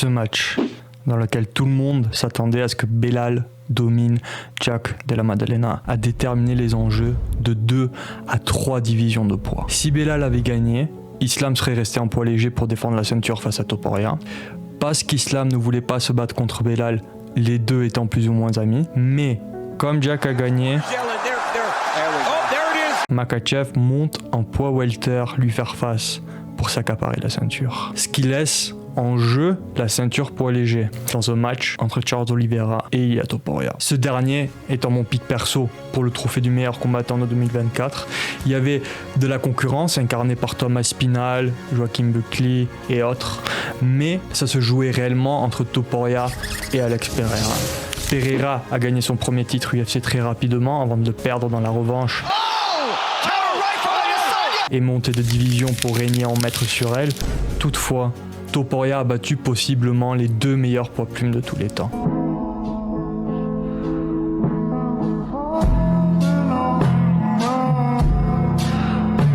Ce match, dans lequel tout le monde s'attendait à ce que Belal domine Jack Della Maddalena, a déterminé les enjeux de 2 à 3 divisions de poids. Si Belal avait gagné, Islam serait resté en poids léger pour défendre la ceinture face à Topuria. Parce qu'Islam ne voulait pas se battre contre Belal, les deux étant plus ou moins amis. Mais comme Jack a gagné, Makhachev monte en poids welter lui faire face pour s'accaparer la ceinture. Ce qui laisse en jeu la ceinture poids léger dans un match entre Charles Oliveira et Ilia Topuria. Ce dernier étant mon pick perso pour le trophée du meilleur combattant de 2024. Il y avait de la concurrence incarnée par Thomas Spinal, Joaquin Buckley et autres, mais ça se jouait réellement entre Topuria et Alex Pereira. Pereira a gagné son premier titre UFC très rapidement avant de le perdre dans la revanche et monter de division pour régner en maître sur elle. Toutefois, Topuria a battu possiblement les 2 meilleurs poids plumes de tous les temps.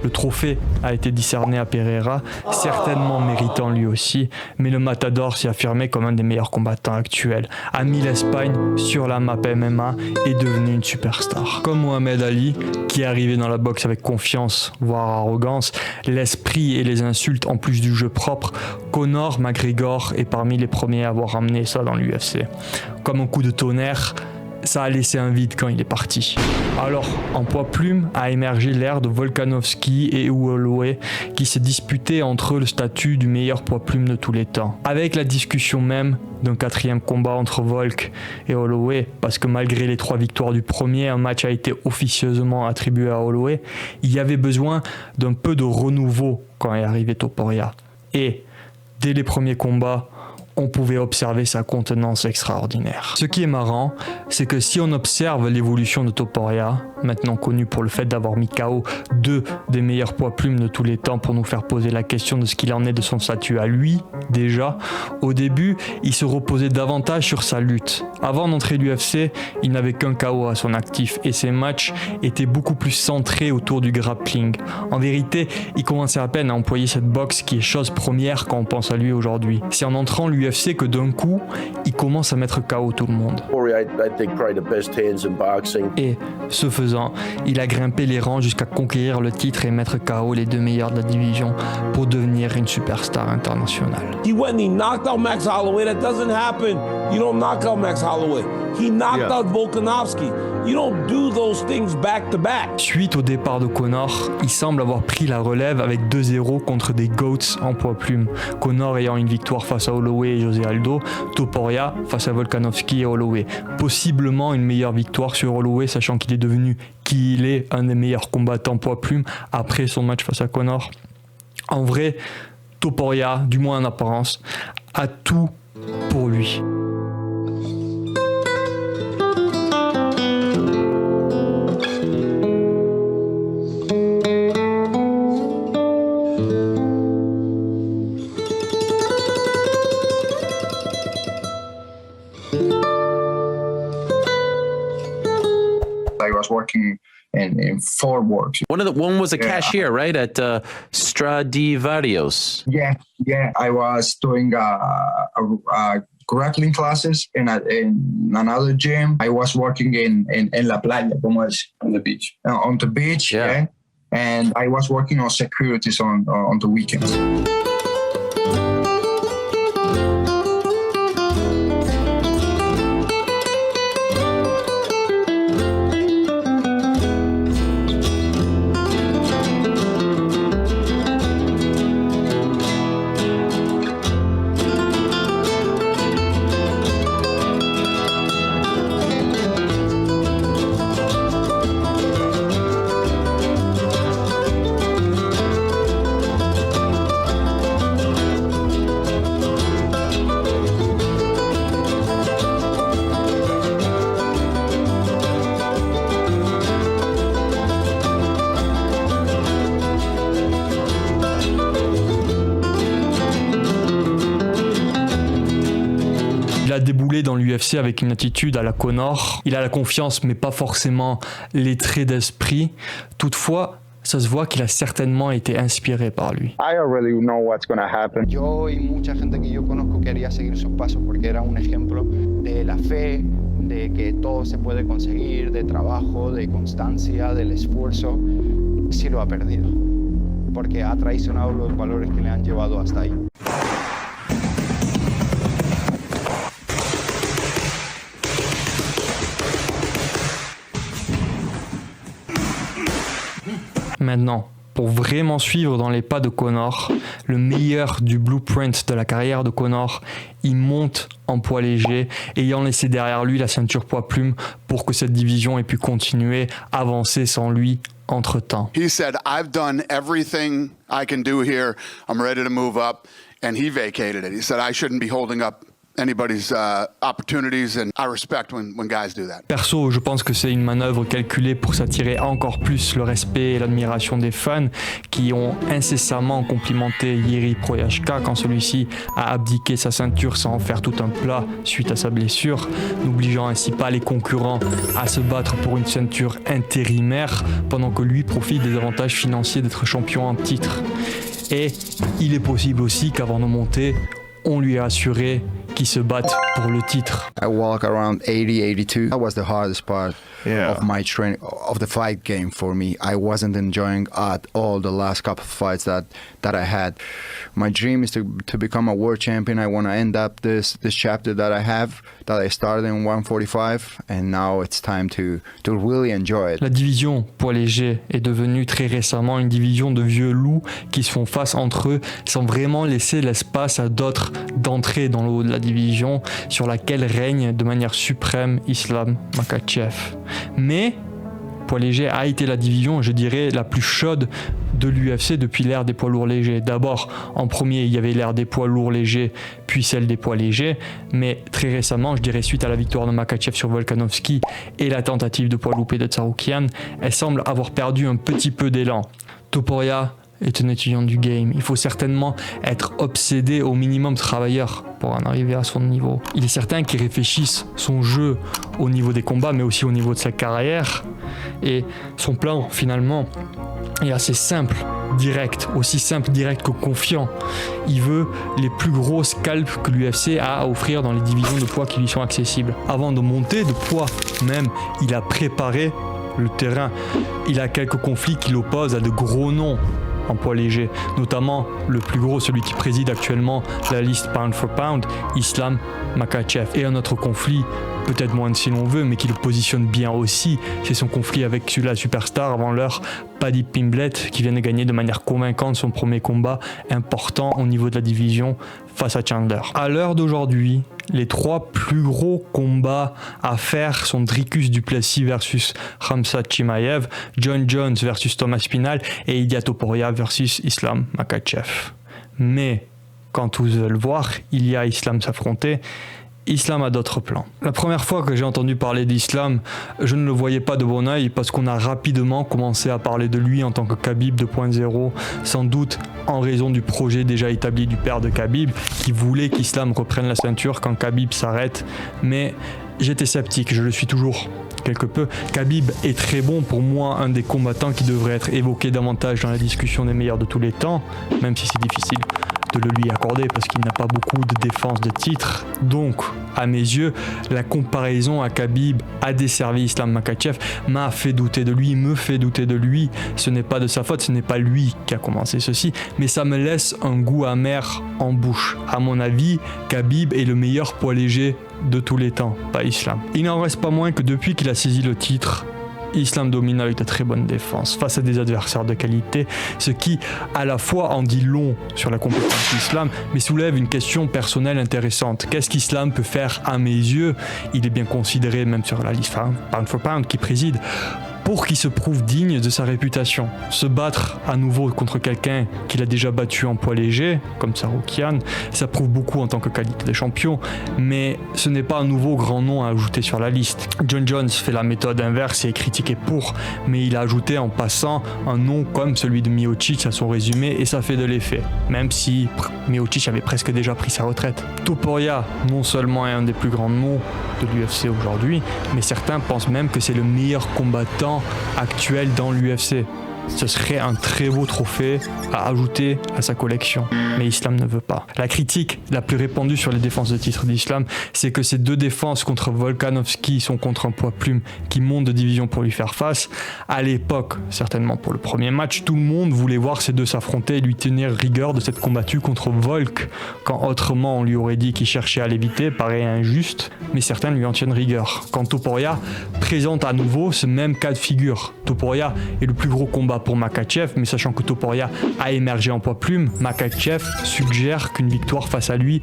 Le trophée a été décerné à Pereira, certainement méritant lui aussi, mais le Matador s'est affirmé comme un des meilleurs combattants actuels, a mis l'Espagne sur la map MMA et est devenu une superstar. Comme Mohamed Ali, qui est arrivé dans la boxe avec confiance, voire arrogance, l'esprit et les insultes en plus du jeu propre, Conor McGregor est parmi les premiers à avoir ramené ça dans l'UFC. Comme un coup de tonnerre, ça a laissé un vide quand il est parti. Alors, en poids plume a émergé l'ère de Volkanovski et Holloway qui se disputaient entre eux le statut du meilleur poids plume de tous les temps. Avec la discussion même d'un 4e combat entre Volk et Holloway, parce que malgré les 3 victoires du premier, un match a été officieusement attribué à Holloway, il y avait besoin d'un peu de renouveau quand est arrivé Topuria. Et, dès les premiers combats, on pouvait observer sa contenance extraordinaire. Ce qui est marrant, c'est que si on observe l'évolution de Topuria, maintenant connu pour le fait d'avoir mis KO 2 des meilleurs poids plumes de tous les temps pour nous faire poser la question de ce qu'il en est de son statut à lui, déjà, au début, il se reposait davantage sur sa lutte. Avant d'entrer à l'UFC, il n'avait qu'un KO à son actif et ses matchs étaient beaucoup plus centrés autour du grappling. En vérité, il commençait à peine à employer cette boxe qui est chose première quand on pense à lui aujourd'hui. C'est en entrant à l'UFC que d'un coup, il commence à mettre KO tout le monde. Et, ce faisant, il a grimpé les rangs jusqu'à conquérir le titre et mettre KO les 2 meilleurs de la division pour devenir une superstar internationale. He went and he knocked out Max Holloway. That doesn't happen. You don't knock out Max Holloway. He knocked out Volkanovski. You don't do those things back to back. Suite au départ de Conor, il semble avoir pris la relève avec 2-0 contre des GOATs en poids plume. Conor ayant une victoire face à Holloway et José Aldo, Topuria face à Volkanovski et Holloway. Possiblement une meilleure victoire sur Holloway, sachant qu'il est devenu qui il est, un des meilleurs combattants poids plume après son match face à Conor. En vrai, Topuria, du moins en apparence, a tout pour lui. I was working in Fort Worth. One was a cashier, right, at Stradivarius. Yeah. I was doing grappling classes in another gym. I was working in La Playa, on the beach. On the beach, yeah. And I was working on securities on the weekends. a déboulé dans l'UFC avec une attitude à la Conor. Il a la confiance, mais pas forcément les traits d'esprit. Toutefois, ça se voit qu'il a certainement été inspiré par lui. I already know what's going to happen. Yo y mucha gente que yo conozco quería seguir sus pasos porque era un ejemplo de la fe, de que todo se puede conseguir, de trabajo, de constancia, del esfuerzo. Sí lo ha perdido, porque ha traicionado los valores que le han llevado hasta ahí. Maintenant, pour vraiment suivre dans les pas de Conor, le meilleur du blueprint de la carrière de Conor, il monte en poids léger, ayant laissé derrière lui la ceinture poids plume pour que cette division ait pu continuer, avancer sans lui entre-temps. He said, I've done everything I can do here. I'm ready to move up. And he vacated it. He said, I shouldn't be holding up anybody's opportunities, and I respect when guys do that. Perso, je pense que c'est une manœuvre calculée pour s'attirer encore plus le respect et l'admiration des fans qui ont incessamment complimenté Jiří Procházka quand celui-ci a abdiqué sa ceinture sans en faire tout un plat suite à sa blessure, n'obligeant ainsi pas les concurrents à se battre pour une ceinture intérimaire pendant que lui profite des avantages financiers d'être champion en titre. Et il est possible aussi qu'avant de monter, on lui a assuré qu'ils se battent pour le titre. I walk around 80, 82. That was the hardest part of my training, of the fight game for me. I wasn't enjoying at all the last couple of fights that I had. My dream is to become a world champion. I want to end up this chapter that I started in 145, and now it's time to really enjoy it. La division poids léger est devenue très récemment une division de vieux loups qui se font face entre eux sans vraiment laisser l'espace à d'autres d'entrer dans le haut de la division sur laquelle règne de manière suprême Islam Makhachev. Mais poids léger a été la division, je dirais, la plus chaude de l'UFC depuis l'ère des poids lourds légers. D'abord, en premier, il y avait l'ère des poids lourds légers, puis celle des poids légers, mais très récemment, je dirais suite à la victoire de Makhachev sur Volkanovski et la tentative de poids loupé de Tsarukyan, elle semble avoir perdu un petit peu d'élan. Topuria est un étudiant du game. Il faut certainement être obsédé, au minimum travailleur, pour en arriver à son niveau. Il est certain qu'il réfléchisse son jeu au niveau des combats, mais aussi au niveau de sa carrière. Et son plan, finalement, est assez simple, direct, aussi simple, direct que confiant. Il veut les plus gros scalps que l'UFC a à offrir dans les divisions de poids qui lui sont accessibles. Avant de monter de poids même, il a préparé le terrain. Il a quelques conflits qui l'opposent à de gros noms en poids léger, notamment le plus gros, celui qui préside actuellement la liste pound for pound, Islam Makhachev. Et un autre conflit, peut-être moins si l'on veut, mais qui le positionne bien aussi, c'est son conflit avec la superstar avant l'heure, Paddy Pimblett, qui vient de gagner de manière convaincante son premier combat important au niveau de la division face à Chandler. À l'heure d'aujourd'hui, les trois plus gros combats à faire sont Dricus du Plessis versus Khamzat Chimaev, John Jones versus Thomas Spinal et Ilia Topuria versus Islam Makhachev. Mais quand tous veulent voir Islam s'affronter, Islam a d'autres plans. La première fois que j'ai entendu parler d'Islam, je ne le voyais pas de bon oeil parce qu'on a rapidement commencé à parler de lui en tant que Khabib 2.0, sans doute en raison du projet déjà établi du père de Khabib qui voulait qu'Islam reprenne la ceinture quand Khabib s'arrête. Mais j'étais sceptique, je le suis toujours quelque peu. Khabib est très bon, pour moi un des combattants qui devrait être évoqué davantage dans la discussion des meilleurs de tous les temps, même si c'est difficile de le lui accorder parce qu'il n'a pas beaucoup de défense de titre. Donc, à mes yeux, la comparaison à Khabib a desservi Islam Makhachev, m'a fait douter de lui, me fait douter de lui. Ce n'est pas de sa faute, ce n'est pas lui qui a commencé ceci, mais ça me laisse un goût amer en bouche. À mon avis, Khabib est le meilleur poids léger de tous les temps, pas Islam. Il n'en reste pas moins que depuis qu'il a saisi le titre, Islam domine avec de très bonnes défenses face à des adversaires de qualité, ce qui à la fois en dit long sur la compétence d'Islam, mais soulève une question personnelle intéressante. Qu'est-ce qu'Islam peut faire à mes yeux? Il est bien considéré même sur la liste pound for pound qui préside, pour qu'il se prouve digne de sa réputation. Se battre à nouveau contre quelqu'un qu'il a déjà battu en poids léger, comme Tsarukyan, ça prouve beaucoup en tant que qualité de champion, mais ce n'est pas un nouveau grand nom à ajouter sur la liste. John Jones fait la méthode inverse et est critiqué pour, mais il a ajouté en passant un nom comme celui de Miocic à son résumé et ça fait de l'effet, même si Miocic avait presque déjà pris sa retraite. Topuria, non seulement est un des plus grands noms de l'UFC aujourd'hui, mais certains pensent même que c'est le meilleur combattant actuel dans l'UFC. Ce serait un très beau trophée à ajouter à sa collection. Mais Islam ne veut pas. La critique la plus répandue sur les défenses de titre d'Islam, c'est que ces 2 défenses contre Volkanovski sont contre un poids plume qui monte de division pour lui faire face. À l'époque, certainement pour le premier match, tout le monde voulait voir ces 2 s'affronter et lui tenir rigueur de cette combattue contre Volk, quand autrement on lui aurait dit qu'il cherchait à l'éviter, paraît injuste, mais certains lui en tiennent rigueur. Quand Topuria présente à nouveau ce même cas de figure, Topuria est le plus gros combat pour Makhachev, mais sachant que Topuria a émergé en poids plume, Makhachev suggère qu'une victoire face à lui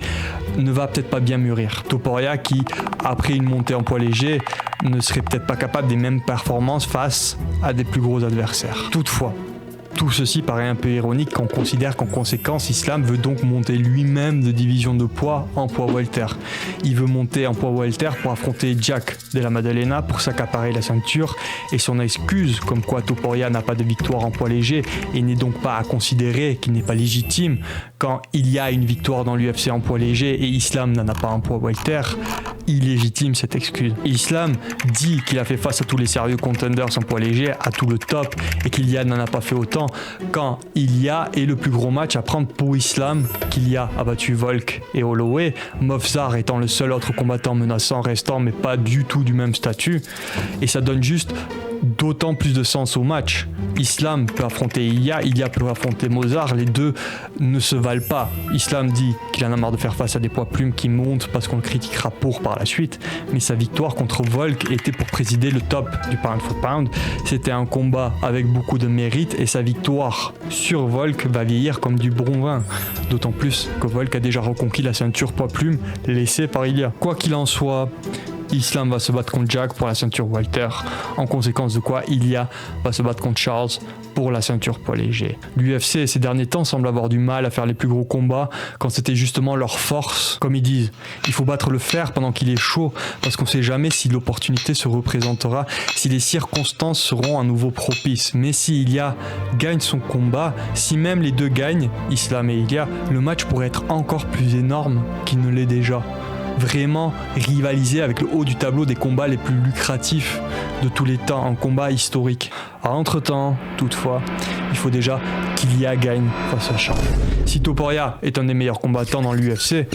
ne va peut-être pas bien mûrir. Topuria qui, après une montée en poids léger, ne serait peut-être pas capable des mêmes performances face à des plus gros adversaires. Toutefois, tout ceci paraît un peu ironique quand on considère qu'en conséquence, Islam veut donc monter lui-même de division de poids en poids welter. Il veut monter en poids welter pour affronter Jack Della Maddalena pour s'accaparer la ceinture, et son excuse comme quoi Topuria n'a pas de victoire en poids léger et n'est donc pas à considérer, qu'il n'est pas légitime quand il y a une victoire dans l'UFC en poids léger et Islam n'en a pas en poids welter, illégitime cette excuse. Islam dit qu'il a fait face à tous les sérieux contenders en poids léger, à tout le top, et qu'Iliad n'en a pas fait autant quand Ilia est le plus gros match à prendre pour Islam, qu'Ilia a battu Volk et Holloway, Movsar étant le seul autre combattant menaçant restant mais pas du tout du même statut, et ça donne juste d'autant plus de sens au match. Islam peut affronter Ilia peut affronter Mozart, les 2 ne se valent pas. Islam dit qu'il en a marre de faire face à des poids plumes qui montent parce qu'on le critiquera pour par la suite, mais sa victoire contre Volk était pour présider le top du pound for pound. C'était un combat avec beaucoup de mérite et sa victoire sur Volk va vieillir comme du bon vin, d'autant plus que Volk a déjà reconquis la ceinture poids plume laissée par Ilia. Quoi qu'il en soit, Islam va se battre contre Jack pour la ceinture welter, en conséquence de quoi Ilia va se battre contre Charles pour la ceinture poids léger. L'UFC ces derniers temps semble avoir du mal à faire les plus gros combats quand c'était justement leur force. Comme ils disent, il faut battre le fer pendant qu'il est chaud parce qu'on sait jamais si l'opportunité se représentera, si les circonstances seront à nouveau propices. Mais si Ilia gagne son combat, si même les 2 gagnent, Islam et Ilia, le match pourrait être encore plus énorme qu'il ne l'est déjà. Vraiment rivaliser avec le haut du tableau des combats les plus lucratifs de tous les temps, un combat historique. Entre-temps, toutefois, il faut déjà qu'Ilia gagne face à Charles. Si Topuria est un des meilleurs combattants dans l'UFC,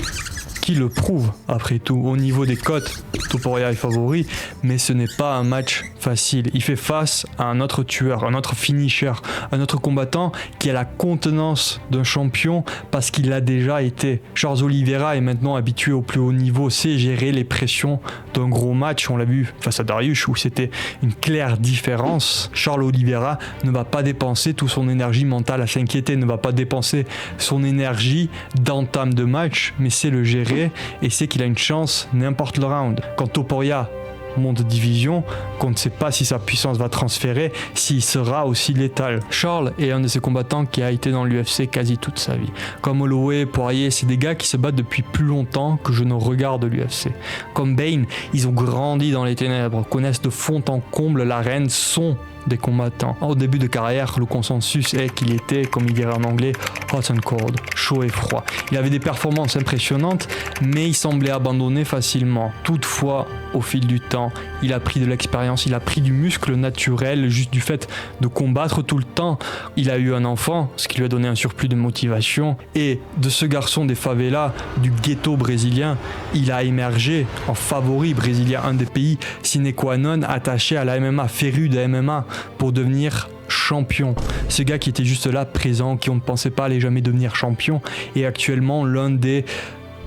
qui le prouve après tout, au niveau des cotes, Topuria est favori, mais ce n'est pas un match facile. Il fait face à un autre tueur, un autre finisher, un autre combattant qui a la contenance d'un champion parce qu'il l'a déjà été. Charles Oliveira est maintenant habitué au plus haut niveau, sait gérer les pressions d'un gros match. On l'a vu face à Dariush où c'était une claire différence. Charles Oliveira ne va pas dépenser toute son énergie mentale à s'inquiéter, ne va pas dépenser son énergie d'entame de match, mais c'est le gérer et sait qu'il a une chance n'importe le round. Quand Topuria monte de division, qu'on ne sait pas si sa puissance va transférer, s'il sera aussi létal. Charles est un de ces combattants qui a été dans l'UFC quasi toute sa vie. Comme Holloway, Poirier, c'est des gars qui se battent depuis plus longtemps que je ne regarde l'UFC. Comme Bane, ils ont grandi dans les ténèbres, connaissent de fond en comble l'arène, sont des combattants. Au début de carrière, le consensus est qu'il était, comme il dirait en anglais, hot and cold, chaud et froid. Il avait des performances impressionnantes, mais il semblait abandonner facilement. Toutefois, au fil du temps, il a pris de l'expérience, il a pris du muscle naturel, juste du fait de combattre tout le temps. Il a eu un enfant, ce qui lui a donné un surplus de motivation, et de ce garçon des favelas, du ghetto brésilien, il a émergé en favori brésilien, un des pays sine qua non attaché à la MMA, féru de MMA, pour devenir champion. Ce gars qui était juste là, présent, qui on ne pensait pas allait jamais devenir champion, est actuellement l'un des,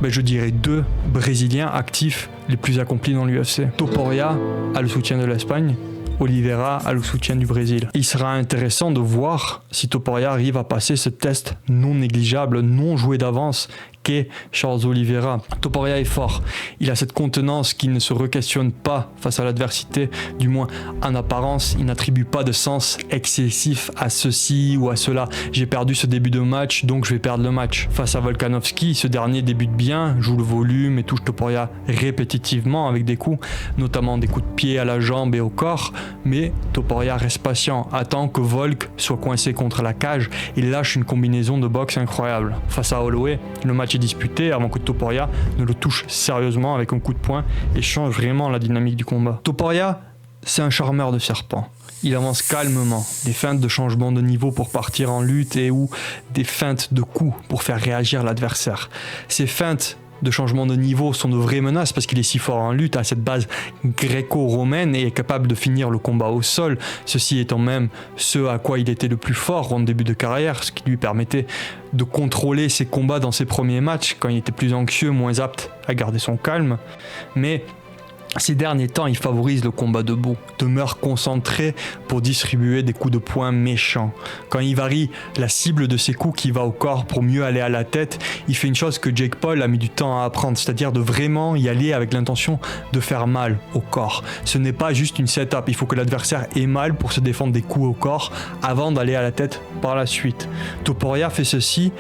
je dirais, 2 Brésiliens actifs les plus accomplis dans l'UFC. Topuria a le soutien de l'Espagne, Oliveira a le soutien du Brésil. Il sera intéressant de voir si Topuria arrive à passer ce test non négligeable, non joué d'avance, qu'est Charles Oliveira. Topuria est fort, il a cette contenance qui ne se re-questionne pas face à l'adversité, du moins en apparence. Il n'attribue pas de sens excessif à ceci ou à cela. J'ai perdu ce début de match, donc je vais perdre le match. Face à Volkanovski, ce dernier débute bien, joue le volume et touche Topuria répétitivement avec des coups, notamment des coups de pied à la jambe et au corps, mais Topuria reste patient, attend que Volk soit coincé contre la cage et lâche une combinaison de boxe incroyable. Face à Holloway, le match est disputé avant que Topuria ne le touche sérieusement avec un coup de poing et change vraiment la dynamique du combat. Topuria c'est un charmeur de serpent. Il avance calmement, des feintes de changement de niveau pour partir en lutte et ou des feintes de coups pour faire réagir l'adversaire. Ces feintes de changement de niveau sont de vraies menaces parce qu'il est si fort en lutte, à cette base gréco-romaine et est capable de finir le combat au sol, ceci étant même ce à quoi il était le plus fort en début de carrière, ce qui lui permettait de contrôler ses combats dans ses premiers matchs quand il était plus anxieux, moins apte à garder son calme. Mais ces derniers temps, il favorise le combat debout, demeure concentré pour distribuer des coups de poing méchants. Quand il varie la cible de ses coups qui va au corps pour mieux aller à la tête, il fait une chose que Jake Paul a mis du temps à apprendre, c'est-à-dire de vraiment y aller avec l'intention de faire mal au corps. Ce n'est pas juste une setup, il faut que l'adversaire ait mal pour se défendre des coups au corps avant d'aller à la tête par la suite. Topuria fait ceci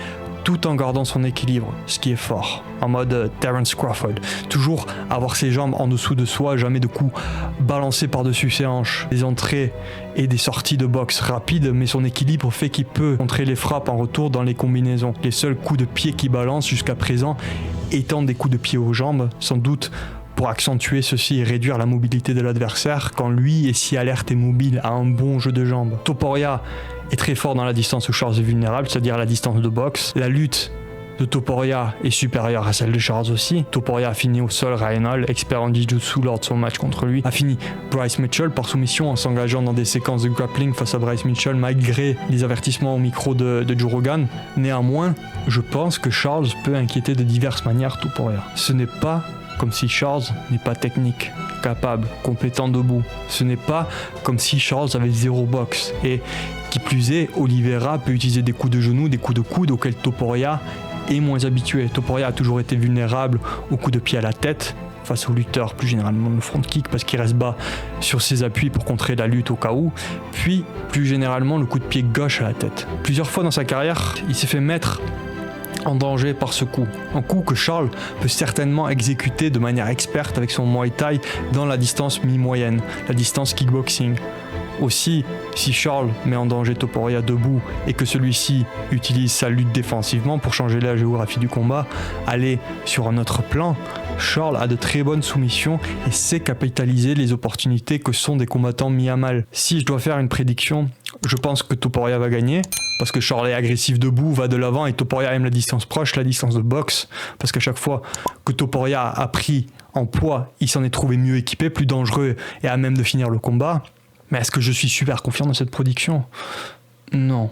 tout en gardant son équilibre, ce qui est fort, en mode Terence Crawford. Toujours avoir ses jambes en dessous de soi, jamais de coups balancés par-dessus ses hanches. Des entrées et des sorties de boxe rapides, mais son équilibre fait qu'il peut contrer les frappes en retour dans les combinaisons. Les seuls coups de pied qu'il balance jusqu'à présent étant des coups de pied aux jambes, sans doute pour accentuer ceci et réduire la mobilité de l'adversaire quand lui est si alerte et mobile, a un bon jeu de jambes. Topuria est très fort dans la distance où Charles est vulnérable, c'est-à-dire la distance de boxe. La lutte de Topuria est supérieure à celle de Charles aussi. Topuria a fini au sol Ryan Hall, expert en jiu-jitsu lors de son match contre lui, a fini Bryce Mitchell par soumission en s'engageant dans des séquences de grappling face à Bryce Mitchell malgré les avertissements au micro de Joe Rogan. Néanmoins, je pense que Charles peut inquiéter de diverses manières Topuria. Ce n'est pas comme si Charles n'est pas technique, capable, compétent debout. Ce n'est pas comme si Charles avait zéro boxe. Et qui plus est, Oliveira peut utiliser des coups de genoux, des coups de coude auxquels Topuria est moins habitué. Topuria a toujours été vulnérable aux coups de pied à la tête, face aux lutteurs, plus généralement le front kick, parce qu'il reste bas sur ses appuis pour contrer la lutte au cas où, puis plus généralement le coup de pied gauche à la tête. Plusieurs fois dans sa carrière, il s'est fait mettre en danger par ce coup. Un coup que Charles peut certainement exécuter de manière experte avec son Muay Thai dans la distance mi-moyenne, la distance kickboxing. Aussi, si Charles met en danger Topuria debout et que celui-ci utilise sa lutte défensivement pour changer la géographie du combat, aller sur un autre plan, Charles a de très bonnes soumissions et sait capitaliser les opportunités que sont des combattants mis à mal. Si je dois faire une prédiction, je pense que Topuria va gagner, parce que Charles est agressif debout, va de l'avant, et Topuria aime la distance proche, la distance de boxe, parce qu'à chaque fois que Topuria a pris en poids, il s'en est trouvé mieux équipé, plus dangereux et à même de finir le combat. Mais est-ce que je suis super confiant dans cette prédiction ? Non.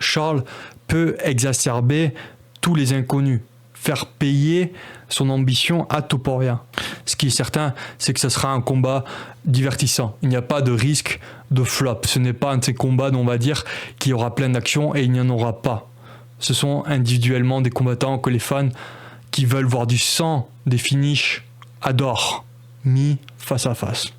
Charles peut exacerber tous les inconnus, faire payer son ambition à Topuria. Ce qui est certain, c'est que ce sera un combat divertissant. Il n'y a pas de risque de flop. Ce n'est pas un de ces combats dont on va dire qu'il y aura plein d'actions et il n'y en aura pas. Ce sont individuellement des combattants que les fans qui veulent voir du sang, des finishes, adorent, mis face à face.